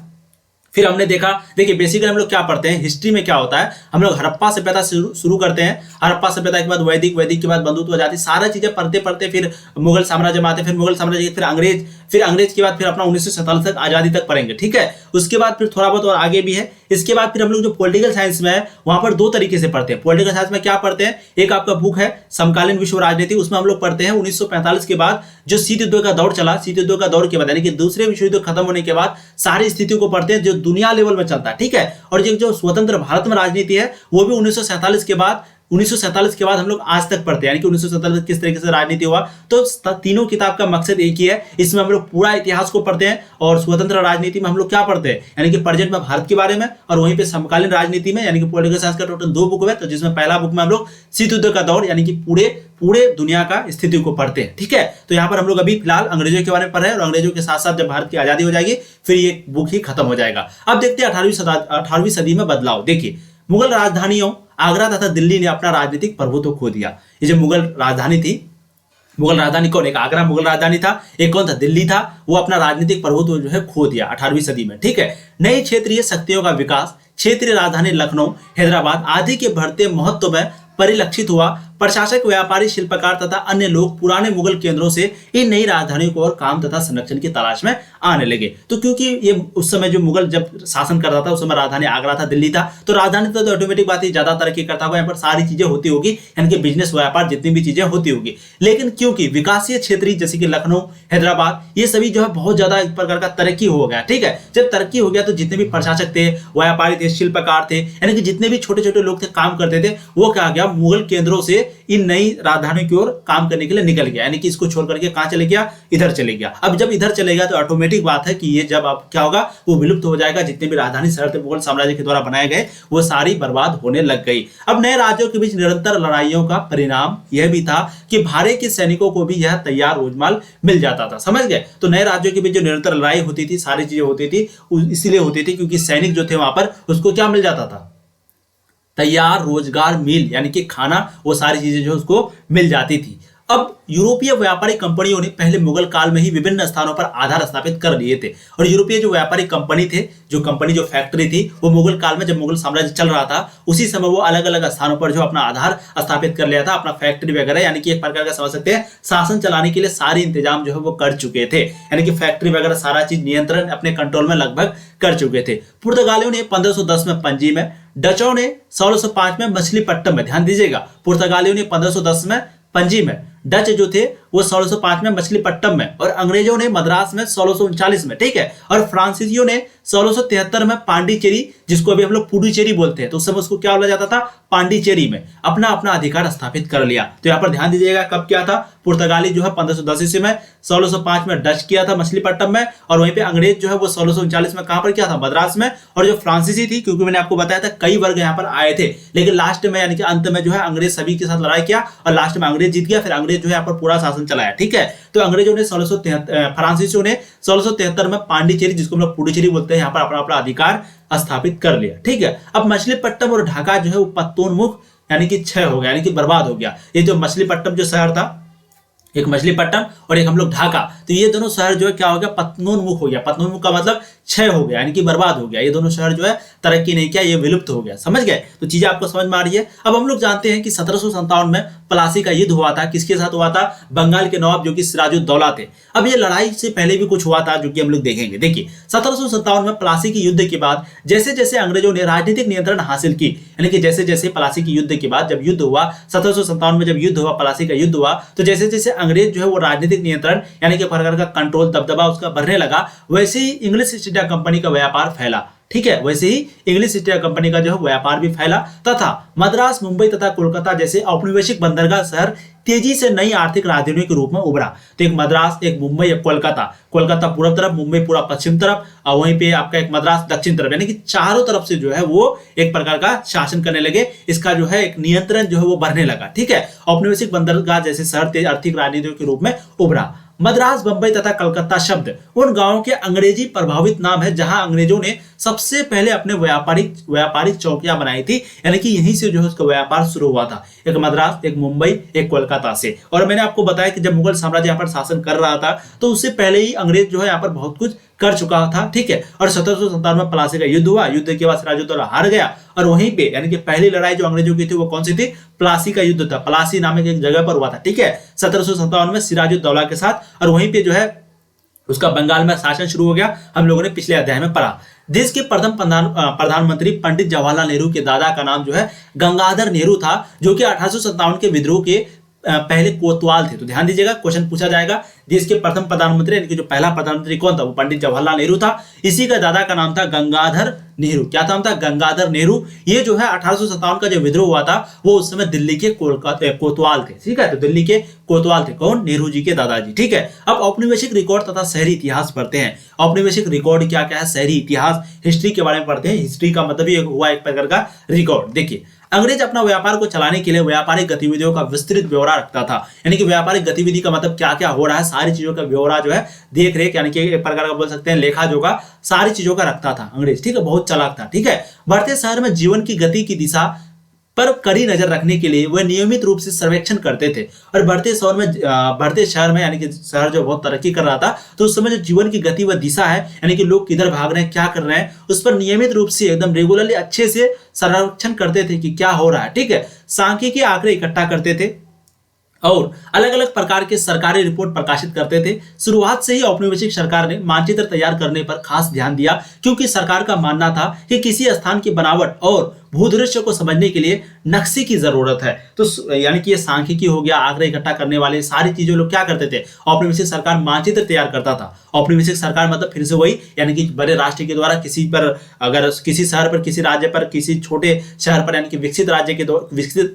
फिर हमने देखा, देखिए बेसिकली हम लोग क्या पढ़ते हैं हिस्ट्री में, क्या होता है हम लोग हड़प्पा सभ्यता से शुरू करते हैं। हड़प्पा सभ्यता के बाद वैदिक के बाद बंधुत्व आजादी, सारा चीजें पढ़ते पढ़ते फिर मुगल साम्राज्य में आते, फिर मुगल साम्राज्य, फिर अंग्रेज के बाद फिर अपना 1947 तक आजादी तक पढ़ेंगे, ठीक है। उसके बाद फिर थोड़ा बहुत और आगे भी है। इसके बाद फिर हम लोग जो पॉलिटिकल साइंस में है वहां पर दो तरीके से पढ़ते हैं। पॉलिटिकल साइंस में क्या पढ़ते हैं, एक आपका बुक है समकालीन विश्व राजनीति, उसमें हम लोग पढ़ते हैं 1945 के बाद जो शीत युद्ध का दौर चला, शीत युद्ध का दौर के बाद यानी कि दूसरे विश्व युद्ध खत्म होने के बाद सारी स्थितियों को पढ़ते हैं जो दुनिया लेवल में चलता है, ठीक है। और जो स्वतंत्र भारत में राजनीति है वो भी 1947 के बाद हम लोग आज तक पढ़ते हैं, यानी कि 1947 किस तरीके से राजनीति हुआ। तो तीनों किताब का मकसद एक ही है, इसमें हम लोग पूरा इतिहास को पढ़ते हैं। और स्वतंत्र राजनीति में हम लोग क्या पढ़ते हैं, यानी कि प्रेजेंट में भारत के बारे में, और वहीं पे समकालीन राजनीति में यानी कि पॉलिटिकल साइंस का टोटल 2 बुक है। तो जिसमें पहला बुक में हम लोग शीत युद्ध का दौर यानी कि पूरे दुनिया का स्थिति को पढ़ते हैं, ठीक है। तो यहाँ पर हम लोग अभी फिलहाल अंग्रेजों के बारे में पढ़ रहे हैं, और अंग्रेजों के साथ साथ जब भारत की आजादी हो जाएगी फिर ये बुक ही खत्म हो जाएगा। अब देखते हैं 18वीं सदी में बदलाव। देखिए मुगल राजधानियों आगरा तथा दिल्ली ने अपना राजनीतिक प्रभुत्व खो दिया। ये जो मुगल राजधानी थी, मुगल राजधानी कौन, एक आगरा मुगल राजधानी था, एक कौन था, दिल्ली था, वो अपना राजनीतिक प्रभुत्व जो है खो दिया 18वीं सदी में, ठीक है। नई क्षेत्रीय शक्तियों का विकास क्षेत्रीय राजधानी लखनऊ, हैदराबाद आदि के बढ़ते महत्व में परिलक्षित हुआ। प्रशासक, व्यापारी, शिल्पकार तथा अन्य लोग पुराने मुगल केंद्रों से इन नई राजधानियों को और काम तथा संरक्षण की तलाश में आने लगे। तो क्योंकि ये उस समय जो मुगल जब शासन कर रहा था उस समय राजधानी आगरा था, दिल्ली था, तो राजधानी तो ऑटोमेटिक बात है ज्यादा तरक्की करता हुआ, यहाँ पर सारी चीजें होती होगी, यानी कि बिजनेस व्यापार जितनी भी चीजें होती होगी। लेकिन क्योंकि विकासीय क्षेत्र जैसे कि लखनऊ, हैदराबाद, ये सभी जो है बहुत ज्यादा एक प्रकार का तरक्की हो गया, ठीक है। जब तरक्की हो गया तो जितने भी प्रशासक थे, व्यापारी थे, शिल्पकार थे, यानी कि जितने भी छोटे छोटे लोग थे काम करते थे, वो क्या गया मुगल केंद्रों से इन नई राजधानियों की ओर काम करने के लिए निकल गया, यानी कि इसको छोड़ करके कहां चले गया, इधर चले गया। अब जब इधर चले गया तो ऑटोमेटिक बात है कि ये जब अब क्या होगा, वो विलुप्त हो जाएगा। जितने भी राजधानी शहर थे मुगल साम्राज्य के द्वारा बनाए गए वो सारी बर्बाद होने लग गई। अब नए राज्यों के बीच निरंतर लड़ाइयों का परिणाम यह भी था कि भारे के सैनिकों को भी यह तैयार रोजमाल मिल जाता था, समझ गए। तो नए राज्यों के बीच जो निरंतर लड़ाई होती थी, सारी चीजें होती थी, इसीलिए होती थी क्योंकि सैनिक जो थे वहां पर उसको क्या मिल जाता था, तैयार रोजगार मिल, यानी कि खाना, वो सारी चीजें जो उसको मिल जाती थी। अब यूरोपीय व्यापारिक कंपनियों ने पहले मुगल काल में ही विभिन्न स्थानों पर आधार स्थापित कर लिए थे। और यूरोपीय जो व्यापारिक कंपनी थे, जो फैक्ट्री थी, वो मुगल काल में जब मुगल साम्राज्य चल रहा था उसी समय वो अलग अलग स्थानों पर जो अपना आधार स्थापित कर लिया था, अपना फैक्ट्री वगैरह, यानी कि एक प्रकार का समझ सकते हैं शासन चलाने के लिए सारे इंतजाम जो है वो कर चुके थे, यानी कि फैक्ट्री वगैरह सारा चीज नियंत्रण अपने कंट्रोल में लगभग कर चुके थे। पुर्तगालियों ने 1510 में पणजी में, डचों ने 1605 में मछलीपट्टम में, ध्यान दीजिएगा, पुर्तगालियों ने 1510 में पणजी में, डच जो थे वो 1605 में मछलीपट्टम में, और अंग्रेजों ने मद्रास में 1639 में, ठीक है। और फ्रांसीसियों ने 1673 में पांडिचेरी, जिसको अभी हम लोग पुडुचेरी बोलते हैं, तो उस समय उसको क्या बोला जाता था, पांडिचेरी में अपना अपना अधिकार स्थापित कर लिया। तो यहाँ पर ध्यान दीजिएगा कब क्या था, पुर्तगाली जो है 1510 ईस्वी में, 1605 में डच किया था मछलीपट्टम में, और वहीं पे अंग्रेज जो है वो 1639 में कहां पर किया था, मद्रास में। और जो फ्रांसीसी थी, क्योंकि मैंने आपको बताया था कई वर्ग यहाँ पर आए थे, लेकिन लास्ट में यानी कि अंत में जो है अंग्रेज सभी के साथ लड़ाई किया और लास्ट में अंग्रेज जीत गया, फिर अंग्रेज जो है यहाँ पर पूरा शासन चलाया, ठीक है। तो अंग्रेजों ने फ्रांसीसियों ने 1673 में पांडिचेरी, जिसको हम लोग पुडुचेरी बोलते हैं, यहाँ पर अपना अपना अधिकार स्थापित कर लिया, ठीक है। अब मछलीपट्टम और ढाका जो है वो पत्तोन्मुख यानी कि क्षय हो गया, यानी कि बर्बाद हो गया। ये जो मछलीपट्टम जो शहर था, एक मछलीपट्टम और एक हम लोग ढाका, तो ये दोनों शहर जो है क्या हो गया, पत्तनोन्मुख हो गया। पत्तनोन्मुख का मतलब क्षय हो गया, यानी कि बर्बाद हो गया। ये दोनों शहर जो है तरक्की नहीं किया, ये विलुप्त हो गया, समझ गए। तो चीजें आपको समझ में आ रही है। अब हम लोग जानते हैं कि 1757 में प्लासी का युद्ध हुआ था, किसके साथ हुआ था, बंगाल के नवाब जो कि सिराजुद्दौला थे। अब ये लड़ाई से पहले भी कुछ हुआ था जो कि हम लोग देखेंगे। देखिए 1757 में प्लासी के युद्ध के बाद जैसे जैसे अंग्रेजों ने राजनीतिक नियंत्रण हासिल की, यानी कि जैसे जैसे प्लासी के युद्ध के बाद जब युद्ध हुआ, 1757 में जब युद्ध हुआ, प्लासी का युद्ध हुआ, तो जैसे जैसे अंग्रेज जो है वो राजनीतिक नियंत्रण यानी कि प्रकार का कंट्रोल, दबदबा उसका बढ़ने लगा, वैसे ही इंग्लिश ईस्ट इंडिया कंपनी का व्यापार फैला, ठीक है। वैसे ही इंग्लिश ईस्ट इंडिया कंपनी का जो है व्यापार भी फैला तथा मद्रास, मुंबई तथा कोलकाता जैसे औपनिवेशिक बंदरगाह शहर तेजी से नई आर्थिक राजधानियों के रूप में उभरा। तो एक मद्रास, एक मुंबई, एक कोलकाता, कोलकाता पूर्व तरफ, मुंबई पूरा पश्चिम तरफ, और वहीं पे आपका एक मद्रास दक्षिण तरफ, यानी कि चारों तरफ से जो है वो एक प्रकार का शासन करने लगे। इसका जो है एक नियंत्रण जो है वो बढ़ने लगा, ठीक है। औपनिवेशिक बंदरगाह जैसे शहर तेज आर्थिक राजनीतियों के रूप में उभरा। मद्रास, बंबई तथा कलकत्ता शब्द उन गांवों के अंग्रेजी प्रभावित नाम है जहां अंग्रेजों ने सबसे पहले अपने व्यापारिक चौकियां बनाई थी, यानी कि यहीं से जो है उसका व्यापार शुरू हुआ था। एक मद्रास, एक मुंबई, एक कोलकाता से। और मैंने आपको बताया कि जब मुगल साम्राज्य यहाँ पर शासन कर रहा था तो उससे पहले ही अंग्रेज जो है यहाँ पर बहुत कुछ कर चुका था, ठीक है। और 1757 में प्लासी का युद्ध हुआ, युद्ध के बाद सिराजुद्दौला हार गया और वहीं पे यानी कि पहली लड़ाई जो अंग्रेजों की थी वो कौन सी थी, प्लासी का युद्ध था, प्लासी नामक एक जगह पर हुआ था, ठीक है, 1757 में सिराजुद्दौला के साथ। और वहीं पे जो है उसका बंगाल में शासन शुरू हो गया, हम लोगों ने पिछले अध्याय में पढ़ा। देश के प्रथम प्रधानमंत्री पंडित जवाहरलाल नेहरू के दादा का नाम जो है गंगाधर नेहरू था, जो कि 1857 के विद्रोह के पहले कोतवाल थे। तो ध्यान दीजिएगा, क्वेश्चन पूछा जाएगा देश के प्रथम प्रधानमंत्री यानी कि जो पहला प्रधानमंत्री कौन था, वो पंडित जवाहरलाल नेहरू था। इसी का दादा का नाम था गंगाधर नेहरू। क्या नाम था, गंगाधर नेहरू। ये जो है 1857 का जो विद्रोह हुआ था वो उस समय दिल्ली के कोतवाल थे, ठीक है। तो दिल्ली के कोतवाल थे कौन, नेहरू जी के दादाजी, ठीक है। अब औपनिवेशिक रिकॉर्ड तथा शहरी इतिहास पढ़ते हैं। औपनिवेशिक रिकॉर्ड क्या क्या है, शहरी इतिहास, हिस्ट्री के बारे में पढ़ते हैं। हिस्ट्री का मतलब ये हुआ एक प्रकार का रिकॉर्ड। देखिए, अंग्रेज अपना व्यापार को चलाने के लिए व्यापारिक गतिविधियों का विस्तृत ब्यौरा रखता था, यानी कि व्यापारिक गतिविधि का मतलब क्या क्या हो रहा है, सारी चीजों का ब्यौरा जो है देख रेख, यानी कि एक प्रकार का बोल सकते हैं लेखा जोखा, सारी चीजों का रखता था अंग्रेज, ठीक है। बहुत चालाक था, ठीक है। बढ़ते शहर में जीवन की गति की दिशा पर कड़ी नजर रखने के लिए वह नियमित रूप से सर्वेक्षण करते थे। और बढ़ते शहर में यानी कि शहर जो बहुत तरक्की कर रहा था, तो उस समय जो जीवन की गति व दिशा है, यानी कि लोग किधर भाग रहे हैं, क्या कर रहे हैं, उस पर नियमित रूप से एकदम रेगुलरली अच्छे से सर्वेक्षण करते थे कि क्या हो रहा है, ठीक है। सांख्यिकी आंकड़े इकट्ठा करते थे और अलग अलग प्रकार के सरकारी रिपोर्ट प्रकाशित करते थे। शुरुआत से ही औपनिवेशिक सरकार ने मानचित्र तैयार करने पर खास ध्यान दिया, क्योंकि सरकार का मानना था कि किसी स्थान की बनावट और भूदृश्य को समझने के लिए नक्शे की जरूरत है। तो यानी कि ये सांख्यिकी हो गया, आंकड़े इकट्ठा करने वाले सारी चीजें लोग क्या करते थे, औपनिवेशिक सरकार मानचित्र तैयार करता था। औपनिवेशिक सरकार मतलब फिर से वही, यानी कि बड़े राष्ट्र के द्वारा किसी पर, अगर किसी शहर पर, किसी राज्य पर, किसी छोटे शहर पर, यानी कि विकसित राज्य के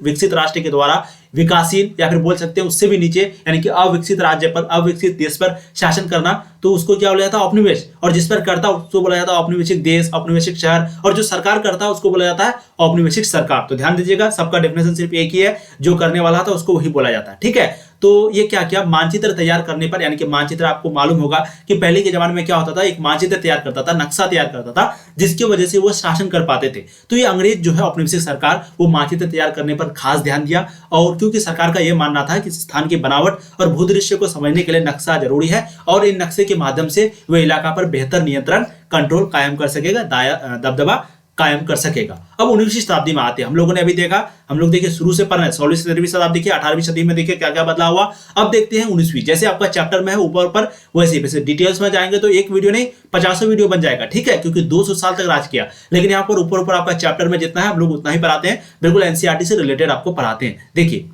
विकसित राष्ट्र के द्वारा विकासशील या फिर बोल सकते हैं उससे भी नीचे यानी कि अविकसित राज्य पर, अविकसित देश पर शासन करना, तो उसको क्या बोला जाता है, औपनिवेश। और जिस पर करता उसको बोला जाता है औपनिवेशिक देश, औपनिवेशिक शहर। और जो सरकार करता है उसको बोला जाता है औपनिवेशिक सरकार। तो ध्यान दीजिएगा, सबका डेफिनेशन सिर्फ एक ही है, जो करने वाला था उसको वही बोला जाता है, ठीक है। तो ये क्या क्या मानचित्र तैयार करने पर, यानी कि मानचित्र आपको मालूम होगा कि पहले के जमाने में क्या होता था, एक मानचित्र तैयार करता था, नक्शा तैयार करता था, जिसकी वजह से वो शासन कर पाते थे। तो ये अंग्रेज जो है औपनिवेशिक सरकार, वो मानचित्र तैयार करने पर खास ध्यान दिया। और क्योंकि सरकार का यह मानना था कि स्थान की बनावट और भूदृश्य को समझने के लिए नक्शा जरूरी है, और इन नक्शे के माध्यम से वह इलाका पर बेहतर नियंत्रण, कंट्रोल कायम कर सकेगा, दबदबा कायम कर सकेगा। अब 19वीं शताब्दी में आते हैं। हम लोगों ने अभी देखा, हम लोग देखिए शुरू से पढ़ रहे हैं 16वीं से 17वीं शताब्दी की, 18वीं सदी में देखिए क्या क्या बदलाव हुआ। अब देखते हैं 19वीं। जैसे आपका चैप्टर में है ऊपर ऊपर, वैसे डिटेल्स में जाएंगे तो एक वीडियो नहीं 50 वीडियो बन जाएगा, ठीक है, क्योंकि 200 साल तक राज किया। लेकिन यहाँ पर ऊपर ऊपर आपका चैप्टर में जितना है हम लोग उतना ही पढ़ाते हैं, बिल्कुल एनसीईआरटी से रिलेटेड आपको पढ़ाते हैं। देखिए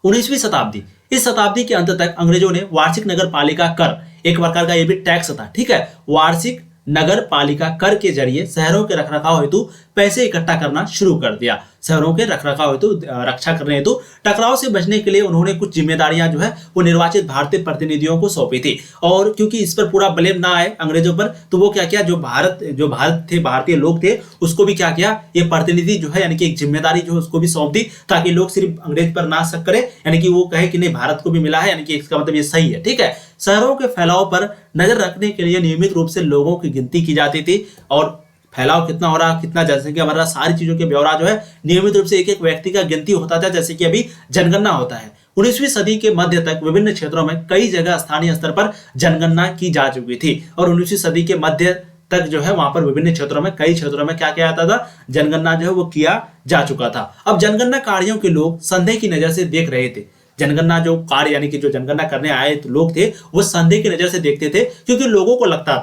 19वीं शताब्दी, इस शताब्दी के अंत तक अंग्रेजों ने वार्षिक नगर पालिका कर, एक प्रकार का ये भी टैक्स था, ठीक है, वार्षिक नगर पालिका कर के जरिए शहरों के रखरखाव हेतु पैसे इकट्ठा करना शुरू कर दिया। शहरों के रखरखाव हेतु, रक्षा करने हेतु, टकराव से बचने के लिए उन्होंने कुछ जिम्मेदारियां जो है वो निर्वाचित भारतीय प्रतिनिधियों को सौंपी थी। और क्योंकि इस पर पूरा ब्लेम ना आए अंग्रेजों पर, तो वो क्या किया, जो भारत थे, भारतीय लोग थे, उसको भी क्या किया, ये प्रतिनिधि जो है यानी कि एक जिम्मेदारी जो है उसको भी सौंप दी, ताकि लोग सिर्फ अंग्रेज पर ना शक करें, यानी कि वो कहे कि नहीं भारत को भी मिला है, यानी कि इसका मतलब ये सही है, ठीक है। शहरों के फैलाव पर नजर रखने के लिए नियमित रूप से लोगों की गिनती की जाती थी, और फैलाव कितना हो रहा, कितना जनसंख्या बढ़ रहा, सारी चीजों के ब्यौरा जो है नियमित रूप से एक एक व्यक्ति का गिनती होता था, जैसे कि अभी जनगणना होता है। 19वीं सदी के मध्य तक विभिन्न क्षेत्रों में कई जगह स्थानीय स्तर पर जनगणना की जा चुकी थी, और 19वीं सदी के मध्य तक जो है वहां पर विभिन्न क्षेत्रों में, कई क्षेत्रों में क्या किया जाता था, जनगणना जो है वो किया जा चुका था। अब जनगणना कार्यों के लोग संदेह की नजर से देख रहे थे। जनगणना जो कार्य यानी कि जो जनगणना करने आए तो लोग थे, वो संदेह की नजर से देखते थे, क्योंकि लोगों को लगता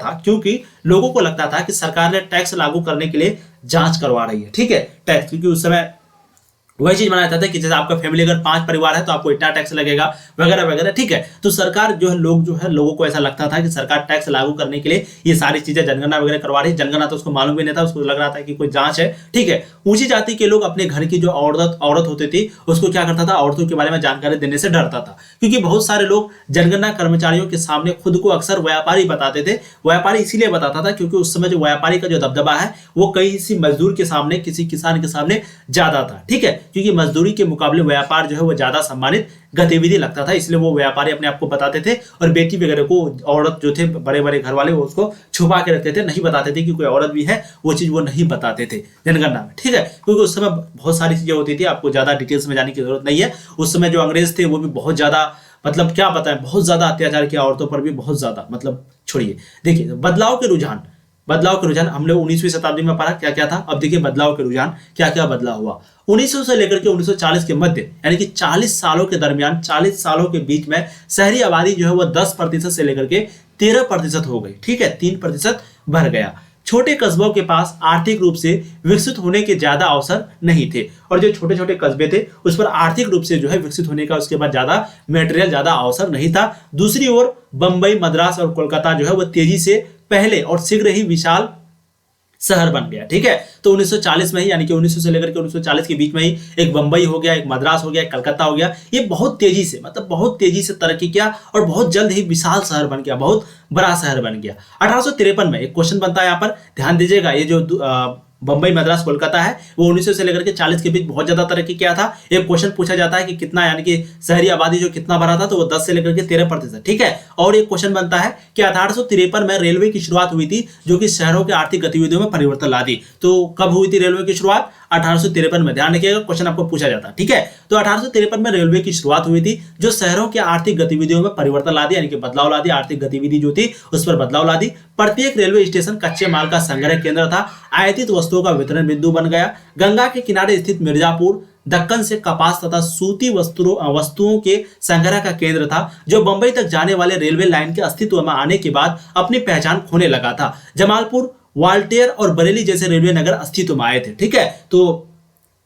था कि सरकार ने टैक्स लागू करने के लिए जांच करवा रही है, ठीक है, टैक्स, क्योंकि उस समय वही चीज बनाया जाता है कि जैसे आपका फैमिली अगर 5 परिवार है तो आपको इतना टैक्स लगेगा वगैरह वगैरह, ठीक है। तो सरकार जो है, लोगों को ऐसा लगता था कि सरकार टैक्स लागू करने के लिए ये सारी चीजें जनगणना वगैरह करवा रही है। जनगणना तो उसको मालूम भी नहीं था, उसको लग रहा था कि कोई जांच है, ठीक है। ऊंची जाति के लोग अपने घर की जो औरत होती थी उसको क्या करता था, औरतों के बारे में जानकारी देने से डरता था, क्योंकि बहुत सारे लोग जनगणना कर्मचारियों के सामने खुद को अक्सर व्यापारी बताते थे। व्यापारी इसीलिए बताता था क्योंकि उस समय जो व्यापारी का जो दबदबा है वो किसी मजदूर के सामने, किसी किसान के सामने ज्यादा था, ठीक है, क्योंकि मजदूरी के मुकाबले व्यापार जो है वो ज्यादा सम्मानित गतिविधि लगता था, इसलिए वो व्यापारी अपने आप को बताते थे। और बेटी वगैरह को, औरत जो थे बड़े बड़े घर वाले, वो उसको छुपा के रखते थे, नहीं बताते थे कि कोई औरत भी है, वो चीज वो नहीं बताते थे जनगणना में, ठीक है, क्योंकि उस समय बहुत सारी चीजें होती थी, आपको ज्यादा डिटेल्स में जाने की जरूरत नहीं है। उस समय जो अंग्रेज थे वो भी बहुत ज्यादा, मतलब क्या बताएं, बहुत ज्यादा अत्याचार किया औरतों पर भी, बहुत ज्यादा, मतलब छोड़िए। देखिए बदलाव के रुझान हम लोग 19वीं शताब्दी में पढ़ा क्या क्या था। अब देखिए बदलाव के रुझान क्या क्या बदलाव हुआ 1900 से लेकर के 1940 के मध्य, यानी कि 40 सालों के दरमियान, 40 सालों के बीच में शहरी आबादी जो है वो 10% से लेकर के 13% हो गई। ठीक है, 3% बढ़ गया। छोटे कस्बों के पास आर्थिक रूप से विकसित होने के ज्यादा अवसर नहीं थे, और जो छोटे छोटे कस्बे थे उस पर आर्थिक रूप से जो है विकसित होने का उसके बाद ज्यादा मटेरियल, ज्यादा अवसर नहीं था। दूसरी ओर बंबई, मद्रास और कोलकाता जो है वो तेजी से पहले और शीघ्र ही विशाल शहर बन गया। ठीक है, तो 1940 में ही, यानी कि 1900 से लेकर के 1940 के बीच में ही एक बंबई हो गया, एक मद्रास हो गया, एक कलकत्ता हो गया। ये बहुत तेजी से, मतलब बहुत तेजी से तरक्की किया और बहुत जल्द ही विशाल शहर बन गया, बहुत बड़ा शहर बन गया। 1853 में एक क्वेश्चन बनता है यहाँ पर, ध्यान दीजिएगा। ये जो बंबई, मद्रास, कोलकाता है वो 1900 से लेकर के 40 के बीच बहुत ज्यादा तरक्की किया था। एक क्वेश्चन पूछा जाता है कि कितना, यानी कि शहरी आबादी जो कितना बढ़ा था, तो वो 10 से लेकर के 13%। ठीक है, और एक क्वेश्चन बनता है कि 1853 में रेलवे की शुरुआत हुई थी, जो कि शहरों के आर्थिक गतिविधियों में परिवर्तन ला दी। तो कब हुई थी रेलवे की शुरुआत? 1853 में। ध्यान रखिएगा, क्वेश्चन आपको पूछा जाता है। ठीक है, तो 1853 में रेलवे की शुरुआत हुई थी, जो शहरों के आर्थिक गतिविधियों में परिवर्तन ला दी, यानी कि बदलाव ला दी। आर्थिक गतिविधि जो थी उस पर बदलाव ला दी। प्रत्येक रेलवे स्टेशन कच्चे माल का संग्रह केंद्र था, आयातित वस्तुओं का वितरण बिंदु बन गया। गंगा के किनारे स्थित मिर्जापुर दक्कन से कपास तथा सूती वस्तुओं के संग्रह का केंद्र था, जो बंबई तक जाने वाले रेलवे लाइन के अस्तित्व में आने के बाद अपनी पहचान खोने लगा था। जमालपुर, ग्वालियर और बरेली जैसे रेलवे नगर अस्तित्व में आए थे। ठीक है, तो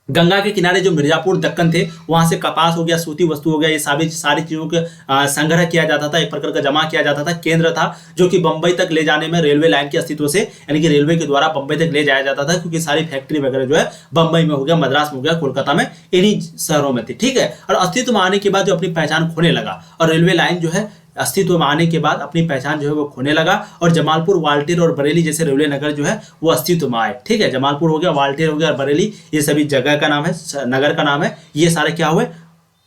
गंगा के किनारे जो मिर्जापुर, दक्कन थे, वहां से कपास हो गया, सूती वस्तु हो गया, ये सारी चीजों के संग्रह किया जाता था, एक प्रकार का जमा किया जाता था। केंद्र था जो कि बंबई तक ले जाने में रेलवे लाइन के अस्तित्व से, यानी कि रेलवे के द्वारा बंबई तक ले जाया जाता था, क्योंकि सारी फैक्ट्री वगैरह जो है बंबई में हो गया, मद्रास में हो गया, कोलकाता में, इन्हीं शहरों में थी। ठीक है, और अस्तित्व में आने के बाद जो अपनी पहचान खोने लगा, और रेलवे लाइन जो है अस्तित्व में आने के बाद अपनी पहचान जो है वो खोने लगा, और जमालपुर, ग्वालियर और बरेली जैसे रेलवे नगर जो है वो अस्तित्व में आए। ठीक है, जमालपुर हो गया, ग्वालियर हो गया और बरेली, ये सभी जगह का नाम है, नगर का नाम है, ये सारे क्या हुए?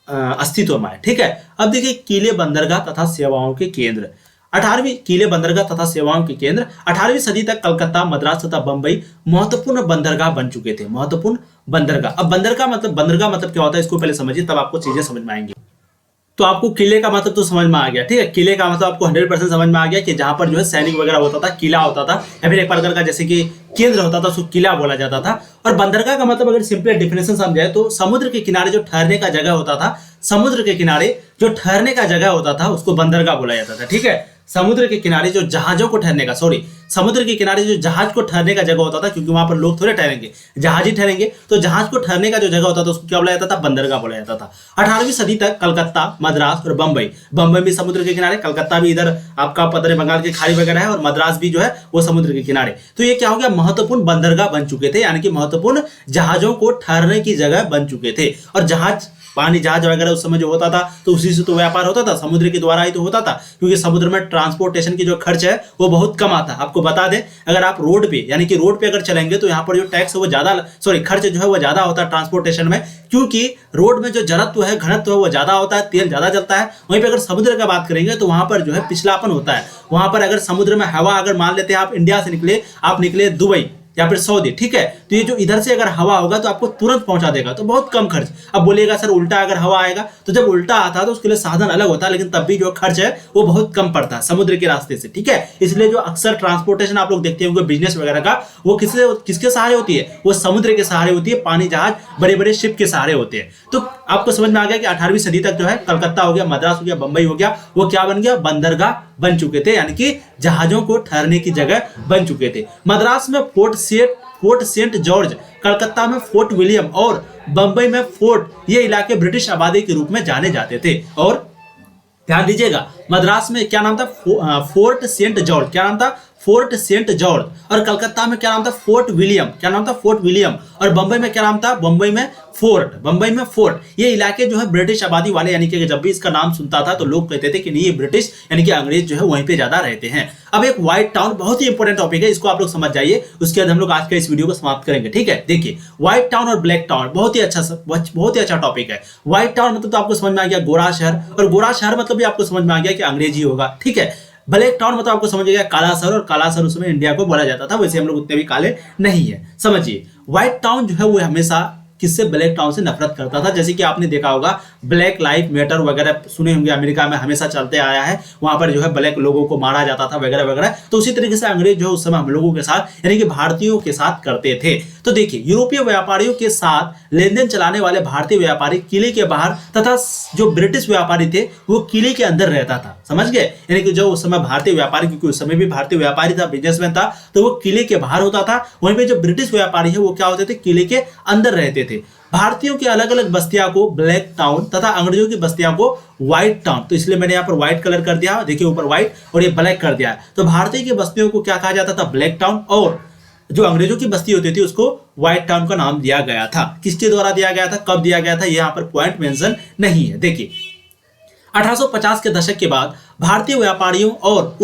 अस्तित्व में आए। ठीक है, अब देखिए किले, बंदरगाह तथा सेवाओं के केंद्र। 18वीं किले, बंदरगाह तथा सेवाओं के केंद्र। 18वीं सदी तक कलकत्ता, मद्रास तथा बंबई महत्वपूर्ण बंदरगाह बन चुके थे। महत्वपूर्ण बंदरगाह। अब बंदरगाह मतलब क्या होता है, इसको पहले समझिए, तब आपको चीजें समझ में आएंगी। तो आपको किले का मतलब तो समझ में आ गया। ठीक है, किले का मतलब आपको 100% समझ में आ गया कि जहां पर जो है सैनिक वगैरह होता था, किला होता था, या फिर एक प्रकार का जैसे कि केंद्र होता था, उसको किला बोला जाता था। और बंदरगाह का मतलब अगर सिंपल डेफिनेशन समझाए तो समुद्र के किनारे जो ठहरने का जगह होता था, समुद्र के किनारे जो ठहरने का जगह होता था उसको बंदरगाह बोला जाता था। ठीक है, समुद्र के किनारे जो जहाजों को ठहरने का, समुद्र के किनारे जो जहाज को ठहरने का जगह होता था, क्योंकि वहां पर लोग थोड़े ठहरेंगे, जहाज ही ठहरेंगे, तो जहाज को ठहरने का जो जगह होता था उसको क्या बोला जाता था? बंदरगाह बोला जाता था। 18वीं सदी तक कलकत्ता, मद्रास और बंबई भी समुद्र के किनारे, कलकत्ता भी इधर आपका पतरे बंगाल की खाड़ी वगैरह है, और मद्रास भी जो है वो समुद्र के किनारे। तो ये क्या हो गया? महत्वपूर्ण बंदरगाह बन चुके थे, यानी कि महत्वपूर्ण जहाजों को ठहरने की जगह बन चुके थे। और जहाज, पानी जहाज वगैरह उस समय जो होता था तो उसी से तो व्यापार होता था, समुद्र के द्वारा ही तो होता था, क्योंकि समुद्र में ट्रांसपोर्टेशन की जो खर्च है वो बहुत कम आता है। आपको बता दें, अगर आप रोड पे, यानी कि रोड पे अगर चलेंगे तो यहाँ पर जो टैक्स है वो ज्यादा, खर्च जो है वो ज्यादा होता है ट्रांसपोर्टेशन में, क्योंकि रोड में जो जड़त्व है, घनत्व है वो ज्यादा होता है, तेल ज्यादा जलता है। वहीं पर अगर समुद्र का बात करेंगे तो वहां पर जो है पिछलापन होता है। वहां पर अगर समुद्र में हवा, अगर मान लेते हैं आप इंडिया से निकले, आप निकले दुबई या फिर सऊदी, ठीक है, तो ये जो इधर से अगर हवा होगा तो आपको तुरंत पहुंचा देगा, तो बहुत कम खर्च। अब बोलिएगा सर उल्टा अगर हवा आएगा, तो जब उल्टा आता है तो उसके लिए साधन अलग होता है, लेकिन तब भी जो खर्च है वो बहुत कम पड़ता है समुद्र के रास्ते से। ठीक है, इसलिए जो अक्सर ट्रांसपोर्टेशन आप लोग देखते होंगे बिजनेस वगैरह का, वो किसके सहारे होती है? वो समुद्र के सहारे होती है, पानी जहाज, बड़े बड़े शिप के सहारे होते हैं। तो आपको समझ में आ गया कि 18वीं सदी तक जो है कलकत्ता हो गया, मद्रास हो गया, बंबई हो गया, वो क्या बन गया? बंदरगाह बन चुके थे, यानी कि जहाजों को ठहरने की जगह बन चुके थे। मद्रास में फोर्ट सेंट जॉर्ज, कलकत्ता में फोर्ट विलियम और बंबई में फोर्ट, ये इलाके ब्रिटिश आबादी के रूप में जाने जाते थे। और ध्यान दीजिएगा, मद्रास में क्या नाम था? Fort Saint George. क्या नाम था? Fort Saint George. और कलकत्ता में क्या नाम था? Fort William. क्या नाम था? Fort William. और बंबई में क्या नाम था? बंबई में फोर्ट। ये इलाके जो है ब्रिटिश आबादी वाले, यानी कि जब भी इसका नाम सुनता था तो लोग कहते थे कि नहीं ये ब्रिटिश, यानी कि अंग्रेज जो है वहीं पे ज्यादा रहते हैं। अब एक व्हाइट टाउन, बहुत ही इंपॉर्टेंट टॉपिक है, इसको आप लोग समझ जाइए, उसके बाद हम लोग आज का इस वीडियो को समाप्त करेंगे। ठीक है, देखिए व्हाइट टाउन और ब्लैक टाउन बहुत ही अच्छा टॉपिक है। व्हाइट टाउन मतलब तो आपको समझ में आ गया गोरा शहर, और गोरा शहर मतलब भी आपको समझ में आ गया कि अंग्रेजी होगा। ठीक है, ब्लैक टाउन मतलब आपको समझ गया काला शहर, और काला शहर उसमें इंडिया को बोला जाता था, वैसे हम लोग उतने भी काले नहीं है, समझिए। व्हाइट टाउन जो है वो हमेशा किससे, ब्लैक टाउन से नफरत करता था। जैसे कि आपने देखा होगा ब्लैक लाइफ मैटर वगैरह सुने होंगे, अमेरिका में हमेशा चलते आया है, वहां पर जो है ब्लैक लोगों को मारा जाता था वगैरह वगैरह। तो उसी तरीके से अंग्रेज जो उस समय हम लोगों के साथ यानी कि भारतीयों के साथ करते थे। तो देखिए यूरोपीय व्यापारियों के साथ लेन देन चलाने वाले भारतीय व्यापारी किले के बाहर तथा जो ब्रिटिश व्यापारी थे वो किले के अंदर रहता था, समझ गए। यानी कि जो उस समय भारतीय व्यापारी, क्योंकि उस समय भी भारतीय व्यापारी था, बिजनेसमैन था, तो वो किले के बाहर होता था। वहीं पे जो ब्रिटिश व्यापारी है वो क्या होते थे, किले के अंदर रहते थे। भारतीयों की अलग अलग बस्तियां को ब्लैक टाउन तथा अंग्रेजों की बस्तियां को व्हाइट टाउन, तो इसलिए मैंने यहाँ पर व्हाइट कलर कर दिया, देखिए ऊपर व्हाइट और ये ब्लैक कर दिया है। तो भारतीय की बस्तियों को क्या कहा जाता था, ब्लैक टाउन, और जो अंग्रेजों की बस्ती होती थी उसको व्हाइट टाउन का नाम दिया गया था। किसके द्वारा दिया गया था, कब दिया गया था, यहाँ पर पॉइंट मेंशन नहीं है। देखिए 1850 के दशक के बाद भारतीय व्यापारियों और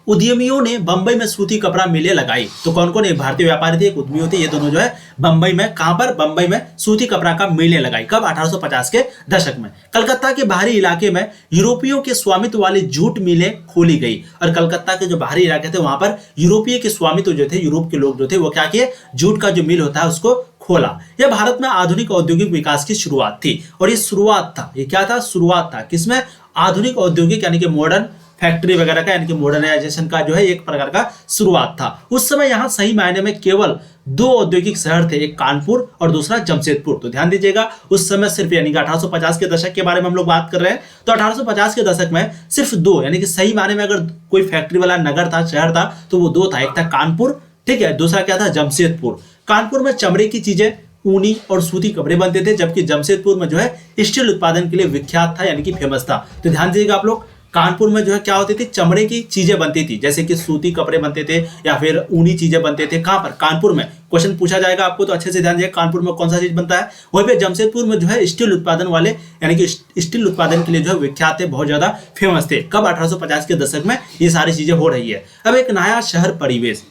उद्यमियों ने बंबई में सूती कपड़ा मिलें लगाई। तो कौन कौन, एक भारतीय व्यापारी थे, एक उद्यमी थे, ये दोनों जो है बंबई में, कहां पर, बंबई में सूती कपड़ा का मिलें लगाई। कब, 1850 के दशक में। कलकत्ता के बाहरी इलाके में यूरोपियों के स्वामित्व वाली जूट मिलें खोली गई, और कलकत्ता के जो बाहरी इलाके थे वहां पर यूरोपीय के स्वामित्व जो थे, यूरोप के लोग जो थे वो क्या किए, जूट का जो मिल होता है उसको खोला। यह भारत में आधुनिक औद्योगिक विकास की शुरुआत थी, और ये शुरुआत था, ये क्या था, शुरुआत था, किसमें, आधुनिक औद्योगिक यानी कि मॉडर्न फैक्ट्री वगैरह का, यानी कि मॉडर्नाइजेशन का जो है एक प्रकार का शुरुआत था। उस समय यहाँ सही मायने में केवल 2 औद्योगिक शहर थे, एक कानपुर और दूसरा जमशेदपुर। तो ध्यान दीजिएगा उस समय सिर्फ, यानी कि 1850 के दशक के बारे में हम लोग बात कर रहे हैं, तो 1850 के दशक में सिर्फ 2, यानी कि सही मायने में अगर कोई फैक्ट्री वाला नगर था, शहर था, तो वो 2 था, एक था कानपुर, ठीक है, दूसरा क्या था, जमशेदपुर। कानपुर में चमड़े की चीजें, ऊनी और सूती कपड़े बनते थे, जबकि जमशेदपुर में जो है स्टील उत्पादन के लिए विख्यात था, यानी कि फेमस था। तो ध्यान दीजिएगा आप लोग, कानपुर में जो है क्या होती थी, चमड़े की चीजें बनती थी, जैसे कि सूती कपड़े बनते थे या फिर ऊनी चीजें बनते थे। कहां पर, कानपुर में। क्वेश्चन पूछा जाएगा आपको, तो अच्छे से ध्यान दीजिए, कानपुर में कौन सा चीज बनता है। वहीं पे जमशेदपुर में जो है स्टील उत्पादन वाले, यानी कि स्टील उत्पादन के लिए जो है विख्यात थे, बहुत ज्यादा फेमस थे। कब, 1850 के दशक में ये सारी चीजें हो रही है। अब एक नया शहर परिवेश,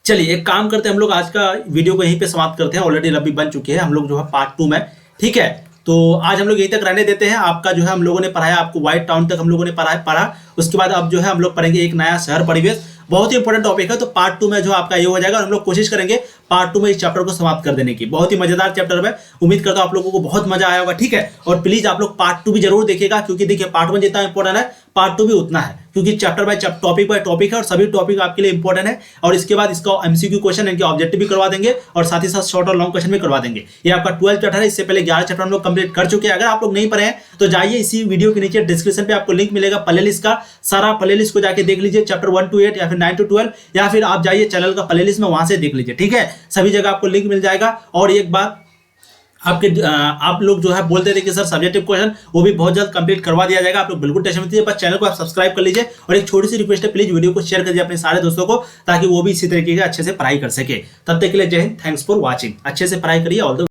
चलिए एक काम करते हैं, हम लोग आज का वीडियो को यहीं पे समाप्त करते हैं, ऑलरेडी रबी बन चुकी है, हम लोग जो है पार्ट 2 में, ठीक है। तो आज हम लोग यहीं तक रहने देते हैं। आपका जो है हम लोगों ने पढ़ाया, आपको व्हाइट टाउन तक हम लोगों ने पढ़ा। उसके बाद अब जो है हम लोग पढ़ेंगे एक नया शहर परिवेश, बहुत ही इंपॉर्टेंट टॉपिक है। तो पार्ट 2 में जो आपका ये हो जाएगा, और हम लोग कोशिश करेंगे पार्ट 2 में इस चैप्टर को समाप्त कर देने की। बहुत ही मजेदार चैप्टर है, उम्मीद करता हूं आप लोगों को बहुत मजा आया होगा, ठीक है। और प्लीज आप लोग पार्ट 2 भी जरूर देखिएगा, क्योंकि देखिए पार्ट 1 जितना इंपॉर्टेंट है पार्ट 2 भी उतना है, क्योंकि chapter by topic by topic है, और सभी टॉपिक आपके लिए इंपॉर्टेंट है। और इसके बाद इसका एमसीक्यू क्वेश्चन, इनके ऑब्जेक्टिव भी करवा देंगे, और साथ ही साथ शॉर्ट और लॉन्ग क्वेश्चन भी करवा देंगे। ये आपका 12 चैप्टर है, इससे पहले 11 चैप्टर हम लोग कंप्लीट कर चुके हैं। अगर आप लोग नहीं पढ़े हैं तो जाइए, इसी वीडियो के नीचे डिस्क्रिप्शन पे आपको लिंक मिलेगा प्लेलिस्ट का, सारा प्लेलिस्ट को जाके देख लीजिए, चैप्टर 1 to 8 या फिर 9 to 12, या फिर आप जाइए चैनल का प्लेलिस्ट में, वहां से देख लीजिए, ठीक है। सभी जगह आपको लिंक मिल जाएगा। और एक बात आप लोग जो है बोलते थे कि सर सब्जेक्टिव क्वेश्चन, वो भी बहुत जल्द कंप्लीट करवा दिया जाएगा। आप लोग बिल्कुल टेंशन मत लीजिए, बस चैनल को आप सब्सक्राइब कर लीजिए, और एक छोटी सी रिक्वेस्ट है, प्लीज वीडियो को शेयर कर दीजिए अपने सारे दोस्तों को, ताकि वो भी इसी तरीके से अच्छे से पढ़ाई कर सके। तब तक के लिए जय हिंद, थैंक्स फॉर वॉचिंग। अच्छे से पढ़ाई करिए, ऑल द